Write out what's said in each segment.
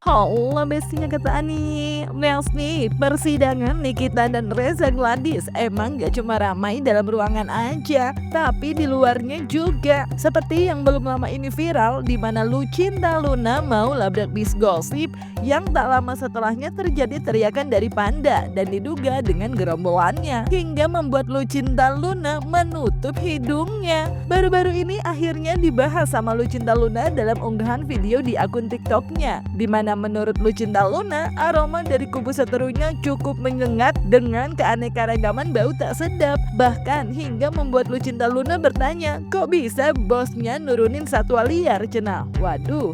Halo bestinya kata Ani. Nih, persidangan Nikita dan Reza Gladys emang gak cuma ramai dalam ruangan aja, tapi di luarnya juga. Seperti yang belum lama ini viral, di mana Lucinta Luna mau labrak Miss Gossip, yang tak lama setelahnya terjadi teriakan dari Panda dan diduga dengan gerombolannya, hingga membuat Lucinta Luna menutup hidungnya. Baru-baru ini akhirnya dibahas sama Lucinta Luna dalam unggahan video di akun TikToknya, di mana menurut Lucinta Luna, aroma dari kubu seterunya cukup menyengat dengan keanekaragaman bau tak sedap. Bahkan hingga membuat Lucinta Luna bertanya, kok bisa bosnya nurunin satwa liar cenah? Waduh.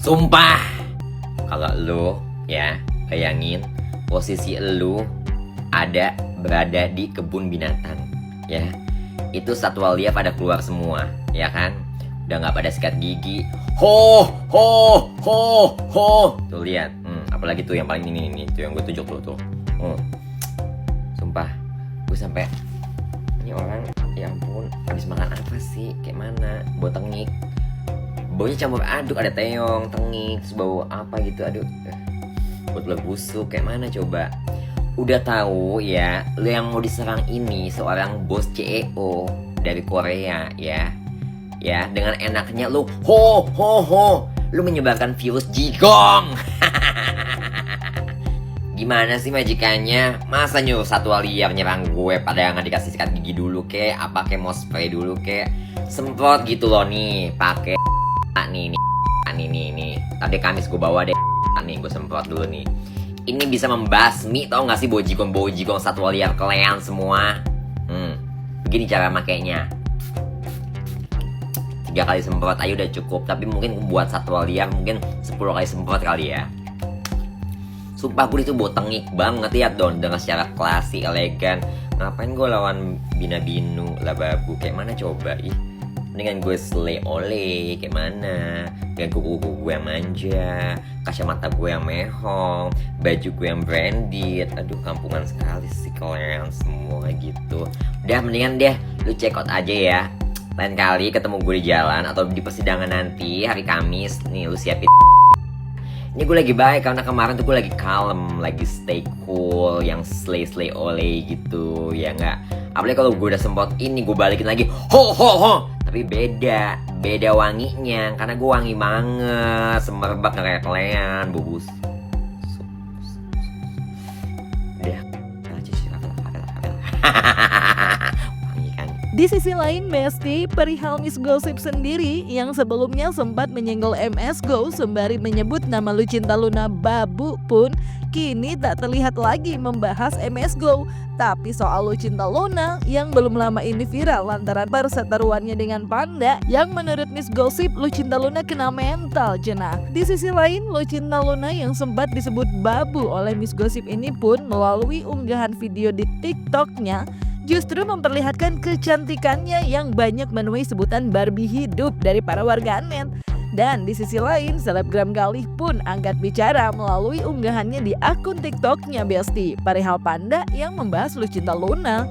Sumpah, kalau lu ya bayangin posisi lu berada di kebun binatang, ya itu satwa liar pada keluar semua, ya kan? Udah nggak pada sikat gigi, ho ho ho ho, tuh lihat, apalagi tuh yang paling ini tuh yang gue tunjuk tuh. Sumpah, gue sampai ini orang, ya ampun, habis makan apa sih? Kayak mana? Bau tengik. Baunya campur aduk, ada teong, tengik, terus bau apa gitu, aduh, buat lo busuk, kayak mana coba? Udah tahu ya, lo yang mau diserang ini seorang bos CEO dari Korea, ya, dengan enaknya lo, lo menyebarkan virus jigong. Gimana sih majikannya? Masa nyuruh satwa liar nyerang gue pada nggak dikasih sikat gigi dulu kek? Apa kek mau spray dulu kek? Semprot gitu loh nih, pakai nih. Tadi Kamis gue bawa deh, nih gue semprot dulu nih. Ini bisa membasmi, tau gak sih bau jigong satwa liar kalian semua. Begini cara makainya. 3 kali semprot aja udah cukup. Tapi mungkin buat satwa liar mungkin 10 kali semprot kali ya. Sumpah gue itu bau tengik banget ya don, dengan secara klasik, elegan. Ngapain gue lawan bina-binu, lababu, kayak mana coba ih. Dengan gue slay oleh kayak mana, dengan kuku-kuku gue yang manja, kacamata gue yang mehong, baju gue yang branded. Aduh, kampungan sekali sih kalian semua gitu. Udah mendingan deh lu check out aja ya. Lain kali ketemu gue di jalan atau di persidangan nanti hari Kamis, nih lu siapin. Ini gue lagi baik karena kemarin tuh gue lagi kalem, lagi stay cool, yang slay oleh gitu, ya nggak. Apalagi kalau gue udah semprot ini gue balikin lagi, ho. Tapi beda wanginya, karena gue wangi banget, semerbak kayak kalian, bubus. Udah, wangi kan. Di sisi lain, Besti, perihal Miss Gossip sendiri yang sebelumnya sempat menyenggol MS Go sembari menyebut nama Lucinta Luna babu pun kini tak terlihat lagi membahas MS Go. Tapi soal Lucinta Luna yang belum lama ini viral lantaran perseteruannya dengan Panda, yang menurut Miss Gossip Lucinta Luna kena mental cenah. Di sisi lain, Lucinta Luna yang sempat disebut babu oleh Miss Gossip ini pun melalui unggahan video di TikToknya justru memperlihatkan kecantikannya yang banyak menuai sebutan Barbie hidup dari para warganet. Dan di sisi lain, selebgram Galih pun angkat bicara melalui unggahannya di akun TikToknya Besti, perihal Panda yang membahas Lucinta Luna.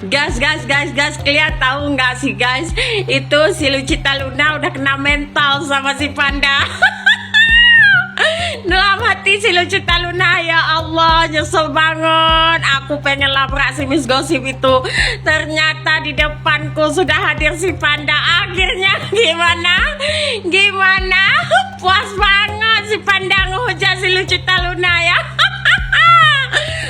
Guys, kalian tahu nggak sih guys, itu si Lucinta Luna udah kena mental sama si Panda. Dalam hati si Lucinta Luna, ya Allah, nyesel banget. Aku pengen labrak si Miss Gossip itu. Ternyata di depanku sudah hadir si Panda. Akhirnya gimana? Puas banget si Panda ngehujat si Lucinta Luna ya.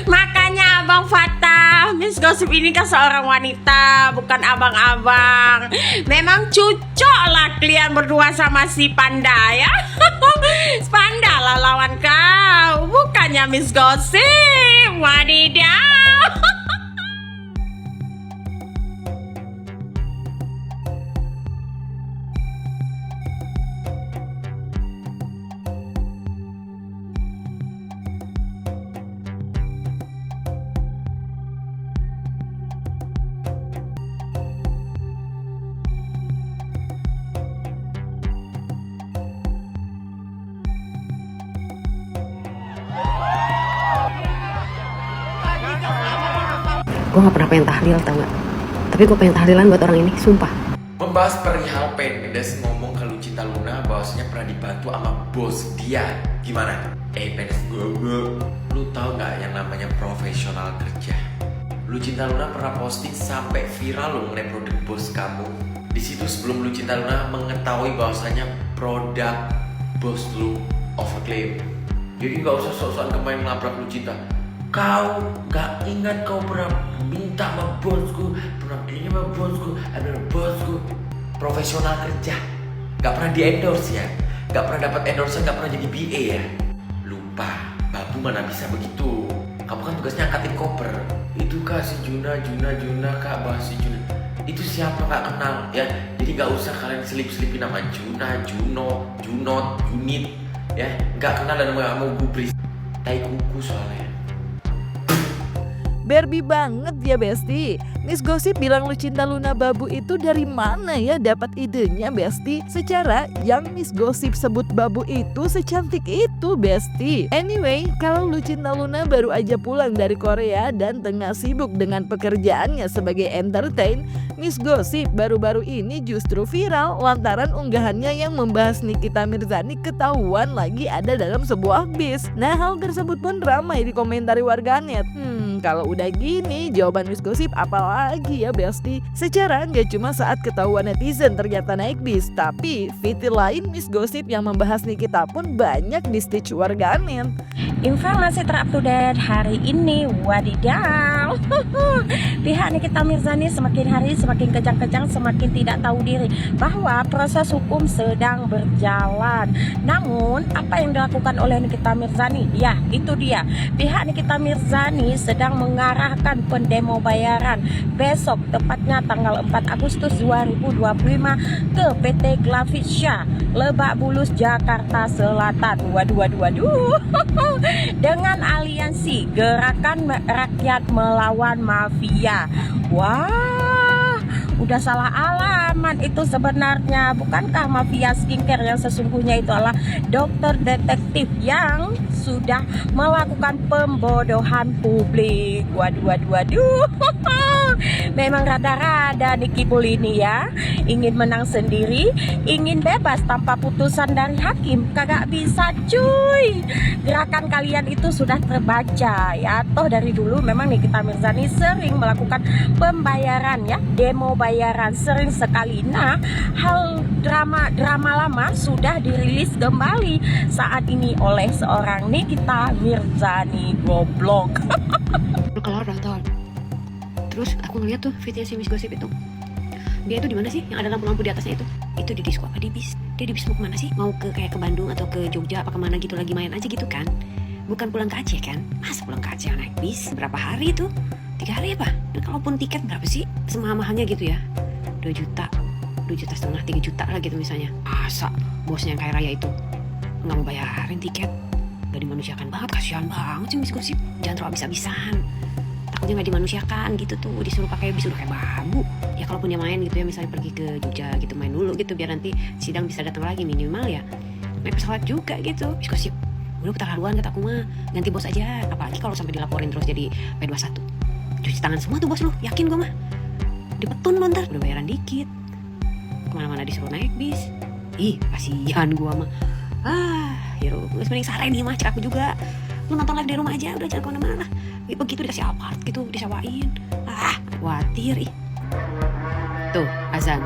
Makanya Abang Fatah, Miss Gossip ini kan seorang wanita, bukan abang-abang. Memang cocok lah kalian berdua sama si Panda ya. Panda lah lawan kau, bukannya Miss Gossip. Wadidaw. Gue gak pernah pengen tahlil tau gak. Tapi gue pengen tahlilan buat orang ini, sumpah. Membahas perihal Pendes ngomong ke Lucinta Luna bahwasanya pernah dibantu sama bos dia. Gimana? Pendes gue, lu tahu nggak yang namanya profesional kerja? Lucinta Luna pernah posting sampai viral lo mengenai produk bos kamu. Di situ sebelum Lucinta Luna mengetahui bahwasanya produk bos lu overclaim. Jadi nggak usah sok-sokan kemarin ngelabrak Lucinta. Kau nggak ingat kau pernah minta sama bosku, pernah ini sama bosku, ada bosku. Profesional kerja, nggak pernah di endorse ya, nggak pernah dapat endorse, nggak pernah jadi BA ya. Lupa, babu mana bisa begitu. Kamu kan tugasnya angkatin koper. Itu kak si Juna kak, bahas si Juna. Itu siapa nggak kenal ya. Jadi nggak usah kalian selip-selipin nama Juna, Juno, Junot, Junit ya. Nggak kenal dan mau gubris. Tai kuku soalnya. Barbie banget ya Besti. Miss Gossip bilang Lucinta Luna babu itu dari mana ya dapat idenya Besti? Secara yang Miss Gossip sebut babu itu secantik itu Besti. Anyway, kalau Lucinta Luna baru aja pulang dari Korea dan tengah sibuk dengan pekerjaannya sebagai entertain, Miss Gossip baru-baru ini justru viral lantaran unggahannya yang membahas Nikita Mirzani ketahuan lagi ada dalam sebuah bis. Nah, hal tersebut pun ramai dikomentari warganet. Kalau udah gini, jawaban Miss Gossip apalagi ya Besti? Secara nggak cuma saat ketahuan netizen ternyata naik bis, tapi fitur lain Miss Gossip yang membahas Nikita pun banyak di stitch warganet. Informasi terupdate hari ini, wadidaw. Pihak Nikita Mirzani semakin hari semakin kejang-kejang, semakin tidak tahu diri bahwa proses hukum sedang berjalan. Namun, apa yang dilakukan oleh Nikita Mirzani? Ya, itu dia. Pihak Nikita Mirzani sedang mengarahkan pendemo bayaran besok, tepatnya tanggal 4 Agustus 2025 ke PT Glavisya, Lebak Bulus, Jakarta Selatan. Waduh. Dengan aliansi Gerakan Rakyat Melawan Mafia. Wah, udah salah alamat itu sebenarnya. Bukankah mafia skincare yang sesungguhnya itu adalah dokter detektif yang sudah melakukan pembodohan publik. Waduh. Memang rada-rada Niki Pul ini ya, ingin menang sendiri, ingin bebas tanpa putusan dari hakim. Kagak bisa cuy. Gerakan kalian itu sudah terbaca ya. Toh dari dulu memang Nikita Mirzani sering melakukan pembayaran ya, demo bayaran sering sekali. Nah, hal drama lama sudah dirilis kembali saat ini oleh seorang Nikita Mirzani. Goblok. Keluar daftar. Terus aku ngeliat tuh videonya si Miss Gossip itu. Dia itu di mana sih? Yang ada lampu-lampu di atasnya itu? Itu di disco apa di bis? Dia di bis mau kemana sih? Mau ke kayak ke Bandung atau ke Jogja apa kemana gitu, lagi main aja gitu kan? Bukan pulang ke Aceh kan? Masa pulang ke Aceh naik bis? Berapa hari itu? 3 hari apa? Dan kalaupun tiket berapa sih? Semahal-mahalnya gitu ya? 2 juta, 2 juta setengah, 3 juta lah gitu misalnya. Masa bosnya yang kaya raya itu nggak mau bayarin tiket? Gak dimanusiakan banget, kasihan banget sih Miss Gossip. Jangan terlalu habis-habisan. Takutnya nggak dimanusiakan gitu tuh, disuruh pakai bis udah kayak babu. Ya kalaupun dia main gitu ya, misalnya pergi ke Jogja gitu, main dulu gitu biar nanti sidang bisa datang lagi, minimal ya naik pesawat juga gitu. Miss Gossip udah keterlaluan kataku mah, ganti bos aja. Apalagi kalau sampai dilaporin terus jadi P21, cuci tangan semua tuh bos lu, yakin gue mah dipetun lo ntar. Udah bayaran dikit, kemana-mana disuruh naik bis. Ih kasihan gue mah. Ya gue mending sarai nih mah, cek aku juga. Lu nonton live di rumah aja, udah jangan kemana-mana lah. Begitu dikasih apart gitu, disewain. Khawatir ih. Tuh azan.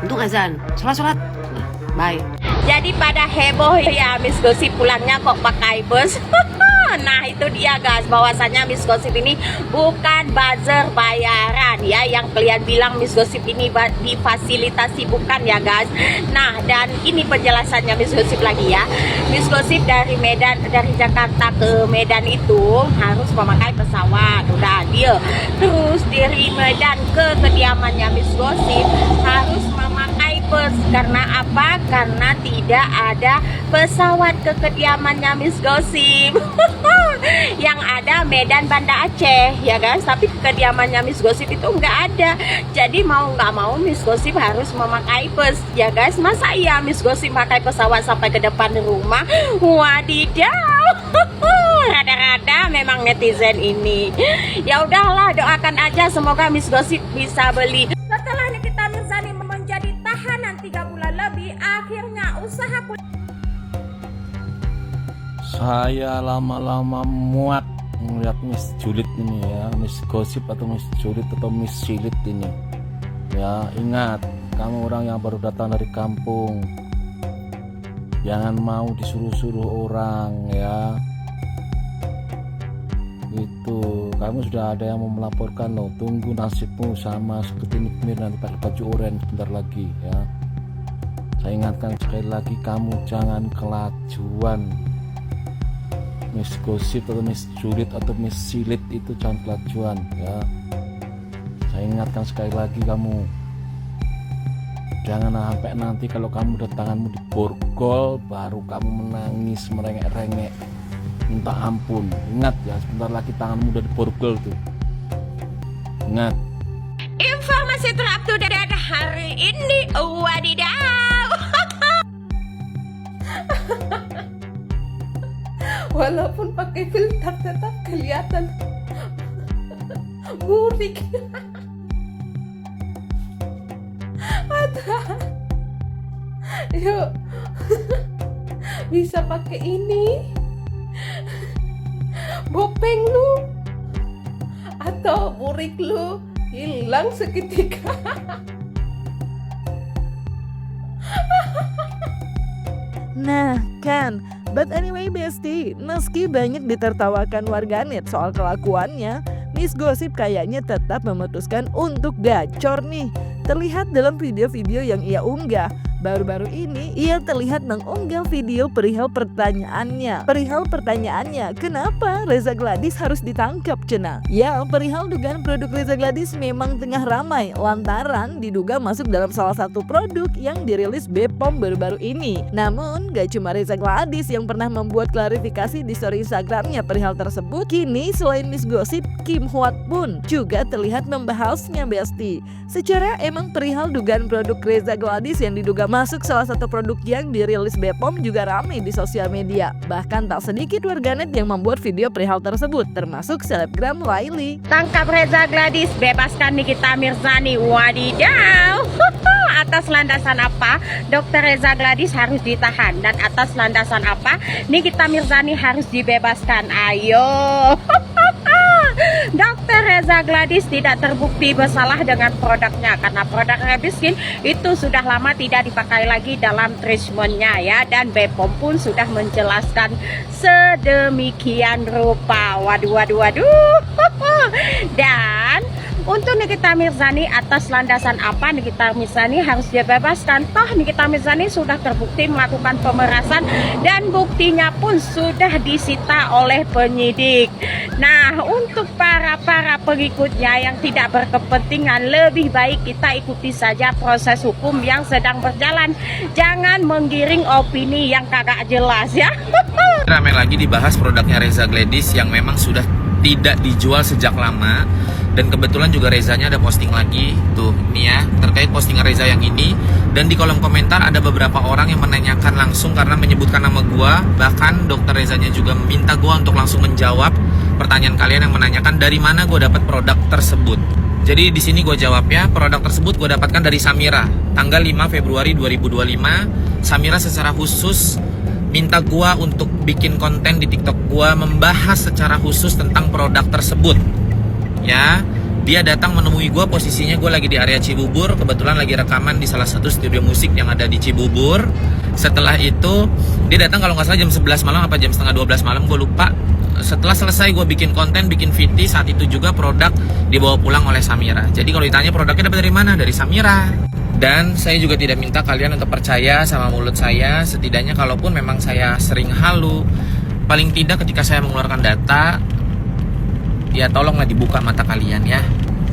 Untung azan. Sholat. Bye. Jadi pada heboh ya Miss Gossip pulangnya kok pakai bus. Nah itu dia guys, bahwasanya Miss Gossip ini bukan buzzer bayaran ya, yang kalian bilang Miss Gossip ini difasilitasi, bukan ya guys. Nah dan ini penjelasannya Miss Gossip lagi ya. Miss Gossip dari Jakarta ke Medan itu harus memakai pesawat, udah deal. Terus dari Medan ke kediamannya Miss Gossip harus memakai bus. Karena apa? Karena tidak ada pesawat ke kediamannya Miss Gossip. Yang ada Medan Banda Aceh ya guys, tapi kediamannya Miss Gossip itu nggak ada. Jadi mau nggak mau Miss Gossip harus memakai bus ya guys. Masa iya Miss Gossip pakai pesawat sampai ke depan rumah? Wadidaw. Rada-rada memang netizen ini. Ya udahlah, doakan aja semoga Miss Gossip bisa beli. Setelah Nikita Mirzani menjadi tahanan 3 bulan lebih, akhirnya usaha Saya lama-lama muak melihat Miss Julid ini ya, Miss Gossip atau Miss Julid atau Miss Silit ini. Ya, ingat, kamu orang yang baru datang dari kampung, jangan mau disuruh-suruh orang ya. Itu, kamu sudah ada yang mau melaporkan loh. Tunggu nasibmu sama seperti Nikmir nanti pakai baju oranye sebentar lagi ya. Saya ingatkan sekali lagi, kamu jangan kelajuan. Miss Gossip atau Miss Julid atau Miss Silit itu jangan kelajuan ya. Saya ingatkan sekali lagi, kamu jangan sampai nanti kalau kamu udah tanganmu diborgol baru kamu menangis merengek-rengek minta ampun. Ingat ya, sebentar lagi tanganmu udah diborgol tuh. Ingat. informasi terupdate hari ini. Wadidaw. Walaupun pakai filter tetap kelihatan burik. Yuk, bisa pakai ini, bopeng lu atau burik lu hilang seketika. Nah kan, but anyway Besti, meski banyak ditertawakan warganet soal kelakuannya, Miss Gossip kayaknya tetap memutuskan untuk gacor nih. Terlihat dalam video-video yang ia unggah. Baru-baru ini ia terlihat mengunggah video perihal pertanyaannya. Kenapa Reza Gladys harus ditangkap cenah? Ya, perihal dugaan produk Reza Gladys memang tengah ramai lantaran diduga masuk dalam salah satu produk yang dirilis BPOM baru-baru ini. Namun, gak cuma Reza Gladys yang pernah membuat klarifikasi di story Instagramnya perihal tersebut. Kini selain Miss Gossip, Kim Hwat pun juga terlihat membahasnya Besti. Secara emang perihal dugaan produk Reza Gladys yang diduga masuk salah satu produk yang dirilis BPOM juga ramai di sosial media. Bahkan tak sedikit warganet yang membuat video perihal tersebut, termasuk selebgram Laili. Tangkap Reza Gladys, bebaskan Nikita Mirzani. Wadidaw. Atas landasan apa Dr. Reza Gladys harus ditahan, dan atas landasan apa Nikita Mirzani harus dibebaskan? Ayo. Dr. Reza Gladys tidak terbukti bersalah dengan produknya karena produk Rebiskin itu sudah lama tidak dipakai lagi dalam treatmentnya ya, dan BPOM pun sudah menjelaskan sedemikian rupa. Waduh. Dan untuk Nikita Mirzani, atas landasan apa Nikita Mirzani harus dibebaskan? Toh Nikita Mirzani sudah terbukti melakukan pemerasan dan buktinya pun sudah disita oleh penyidik. Nah, untuk para pengikutnya yang tidak berkepentingan, lebih baik kita ikuti saja proses hukum yang sedang berjalan. Jangan menggiring opini yang kagak jelas ya. Ramai lagi dibahas produknya Reza Gladys yang memang sudah tidak dijual sejak lama. Dan kebetulan juga Rezanya ada posting lagi tuh ini ya, terkait postingan Reza yang ini. Dan di kolom komentar ada beberapa orang yang menanyakan langsung karena menyebutkan nama gua. Bahkan dokter Rezanya juga meminta gua untuk langsung menjawab pertanyaan kalian yang menanyakan dari mana gua dapat produk tersebut. Jadi di sini gua jawab ya, produk tersebut gua dapatkan dari Samira. Tanggal 5 Februari 2025, Samira secara khusus minta gua untuk bikin konten di TikTok gua membahas secara khusus tentang produk tersebut. Ya, dia datang menemui gue, posisinya gue lagi di area Cibubur, kebetulan lagi rekaman di salah satu studio musik yang ada di Cibubur. Setelah itu dia datang kalau nggak salah jam 11 malam apa jam setengah 12 malam, gue lupa. Setelah selesai gue bikin konten, bikin VT, saat itu juga produk dibawa pulang oleh Samira. Jadi kalau ditanya produknya dapat dari mana? Dari Samira. Dan saya juga tidak minta kalian untuk percaya sama mulut saya, setidaknya kalaupun memang saya sering halu, paling tidak ketika saya mengeluarkan data, ya tolonglah dibuka mata kalian ya.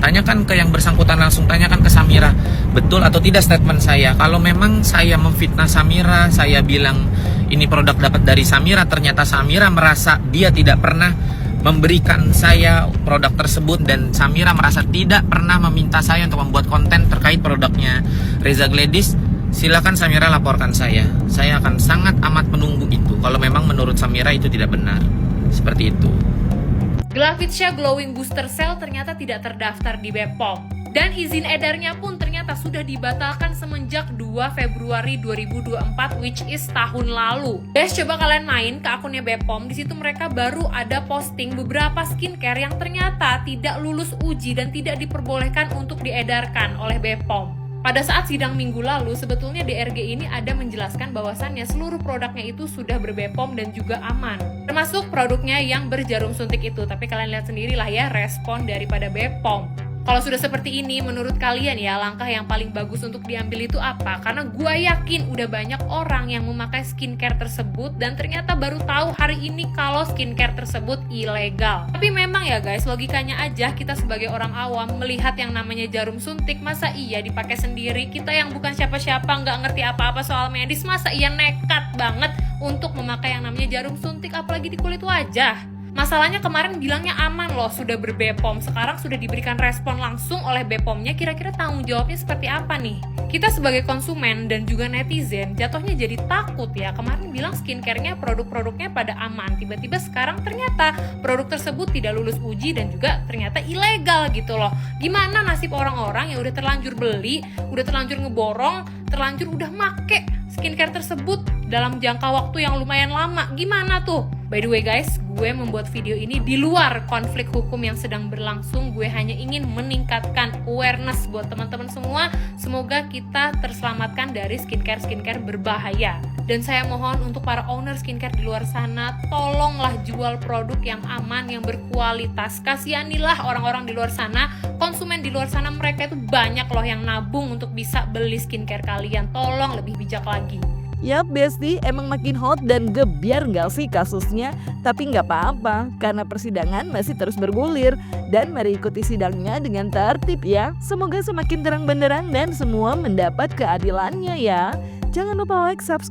Tanyakan ke yang bersangkutan langsung, tanyakan ke Samira, betul atau tidak statement saya. Kalau memang saya memfitnah Samira, saya bilang ini produk dapat dari Samira, ternyata Samira merasa dia tidak pernah memberikan saya produk tersebut, dan Samira merasa tidak pernah meminta saya untuk membuat konten terkait produknya Reza Gladys, silakan Samira laporkan saya. Saya akan sangat amat menunggu itu kalau memang menurut Samira itu tidak benar. Seperti itu. Glavitsha Glowing Booster Cell ternyata tidak terdaftar di BPOM. Dan izin edarnya pun ternyata sudah dibatalkan semenjak 2 Februari 2024, which is tahun lalu. Guys, coba kalian main ke akunnya BPOM, di situ mereka baru ada posting beberapa skincare yang ternyata tidak lulus uji dan tidak diperbolehkan untuk diedarkan oleh BPOM. Pada saat sidang minggu lalu, sebetulnya DRG ini ada menjelaskan bahwasannya seluruh produknya itu sudah ber-BPOM dan juga aman. Termasuk produknya yang berjarum suntik itu. Tapi kalian lihat sendirilah ya respon daripada BPOM. Kalau sudah seperti ini, menurut kalian ya, langkah yang paling bagus untuk diambil itu apa? Karena gue yakin udah banyak orang yang memakai skincare tersebut dan ternyata baru tahu hari ini kalau skincare tersebut ilegal. Tapi memang ya guys, logikanya aja kita sebagai orang awam melihat yang namanya jarum suntik, masa iya dipakai sendiri? Kita yang bukan siapa-siapa, nggak ngerti apa-apa soal medis, masa iya nekat banget untuk memakai yang namanya jarum suntik, apalagi di kulit wajah? Masalahnya kemarin bilangnya aman loh, sudah ber-BPOM. Sekarang sudah diberikan respon langsung oleh BPOM-nya. Kira-kira tanggung jawabnya seperti apa nih? Kita sebagai konsumen dan juga netizen jatuhnya jadi takut ya. Kemarin bilang skincare-nya, produk-produknya pada aman. Tiba-tiba sekarang ternyata produk tersebut tidak lulus uji dan juga ternyata ilegal gitu loh. Gimana nasib orang-orang yang udah terlanjur beli, udah terlanjur ngeborong, terlanjur udah make skincare tersebut dalam jangka waktu yang lumayan lama? Gimana tuh? By the way guys, gue membuat video ini di luar konflik hukum yang sedang berlangsung. Gue hanya ingin meningkatkan awareness buat teman-teman semua. Semoga kita terselamatkan dari skincare-skincare berbahaya. Dan saya mohon untuk para owner skincare di luar sana, tolonglah jual produk yang aman, yang berkualitas. Kasihanilah orang-orang di luar sana, konsumen di luar sana, mereka itu banyak loh yang nabung untuk bisa beli skincare kalian. Tolong lebih bijak lagi. Yap Besti, emang makin hot dan gebiar nggak sih kasusnya? Tapi nggak apa-apa, karena persidangan masih terus bergulir. Dan mari ikuti sidangnya dengan tertib ya. Semoga semakin terang benderang dan semua mendapat keadilannya ya. Jangan lupa like, subscribe.